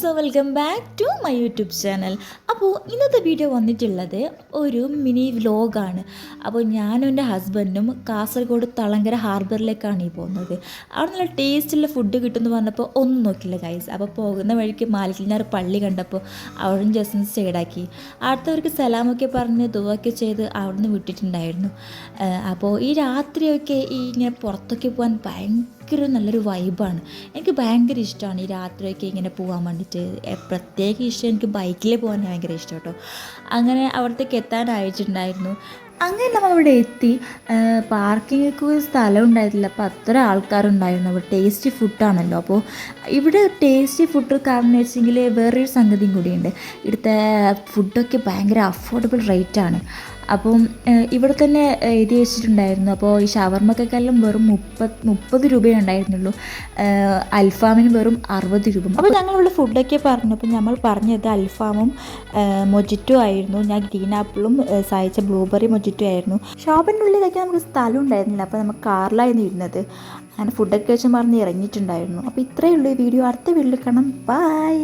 So welcome back to my YouTube channel. അപ്പോൾ ഇന്നത്തെ video വന്നിട്ടുള്ളത് ഒരു മിനി വ്ലോഗാണ്. അപ്പോൾ ഞാനും എൻ്റെ ഹസ്ബൻഡും കാസർഗോഡ് തളങ്കര ഹാർബറിലേക്കാണ് ഈ പോകുന്നത്. അവിടെ നല്ല ടേസ്റ്റുള്ള ഫുഡ് കിട്ടുമെന്ന് പറഞ്ഞപ്പോൾ ഒന്നും നോക്കില്ല ഗൈസ്. അപ്പോൾ പോകുന്ന വഴിക്ക് മാലിക്കിനാർ പള്ളി കണ്ടപ്പോൾ അവിടെ ജസ്റ്റ് ഒന്ന് സൈഡാക്കി അടുത്തവർക്ക് സലാമൊക്കെ പറഞ്ഞ് ദുവൊക്കെ ചെയ്ത് അവിടെ നിന്ന് വിട്ടിട്ടുണ്ടായിരുന്നു. അപ്പോൾ ഈ രാത്രിയൊക്കെ ഈ ഇങ്ങനെ പുറത്തൊക്കെ പോകാൻ ഭയങ്കര നല്ലൊരു വൈബാണ്. എനിക്ക് ഭയങ്കര ഇഷ്ടമാണ് ഈ രാത്രിയൊക്കെ ഇങ്ങനെ പോകാൻ വേണ്ടിയിട്ട്. പ്രത്യേക ഇഷ്ടം എനിക്ക് ബൈക്കിൽ പോകാൻ ഭയങ്കര ഇഷ്ടം കേട്ടോ. അങ്ങനെ അവിടത്തേക്ക് എത്താനായിട്ടുണ്ടായിരുന്നു. അങ്ങനെ നമ്മൾ അവിടെ എത്തി. പാർക്കിങ്ങൊക്കെ ഒരു സ്ഥലം ഉണ്ടായിരുന്നില്ല, അപ്പോൾ അത്ര ആൾക്കാരുണ്ടായിരുന്നു. അപ്പോൾ ടേസ്റ്റി ഫുഡാണല്ലോ. അപ്പോൾ ഇവിടെ ടേസ്റ്റി ഫുഡ് കാരണം വെച്ചെങ്കിൽ വേറൊരു സംഗതിയും കൂടിയുണ്ട്. ഇവിടുത്തെ ഫുഡൊക്കെ ഭയങ്കര അഫോർഡബിൾ റേറ്റാണ്. അപ്പം ഇവിടെ തന്നെ എഴുതി വെച്ചിട്ടുണ്ടായിരുന്നു. അപ്പോൾ ഈ ഷവർമ്മക്കെല്ലാം വെറും 30 രൂപയേ ഉണ്ടായിരുന്നുള്ളൂ, അൽഫാമിന് വെറും 60 രൂപ. അപ്പോൾ ഞങ്ങളിവിടെ ഫുഡൊക്കെ പറഞ്ഞു. അപ്പോൾ നമ്മൾ പറഞ്ഞത് അൽഫാമും മൊജിറ്റോ ആയിരുന്നു. ഞാൻ ഗ്രീൻ ആപ്പിളും സായിച്ച ബ്ലൂബെറി മൊജിറ്റോ ആയിരുന്നു. ഷോപ്പിൻ്റെ ഉള്ളിലൊക്കെ നമുക്ക് സ്ഥലം ഉണ്ടായിരുന്നില്ല, അപ്പോൾ നമുക്ക് കാറിലായിരുന്നു ഇരുന്നത്. അങ്ങനെ ഫുഡൊക്കെ വെച്ച് പറഞ്ഞ് ഇറങ്ങിയിട്ടുണ്ടായിരുന്നു. അപ്പോൾ ഇത്രയേ ഉള്ളൂ ഈ വീഡിയോ. അടുത്ത വീഡിയോയിൽ കാണാം. ബൈ.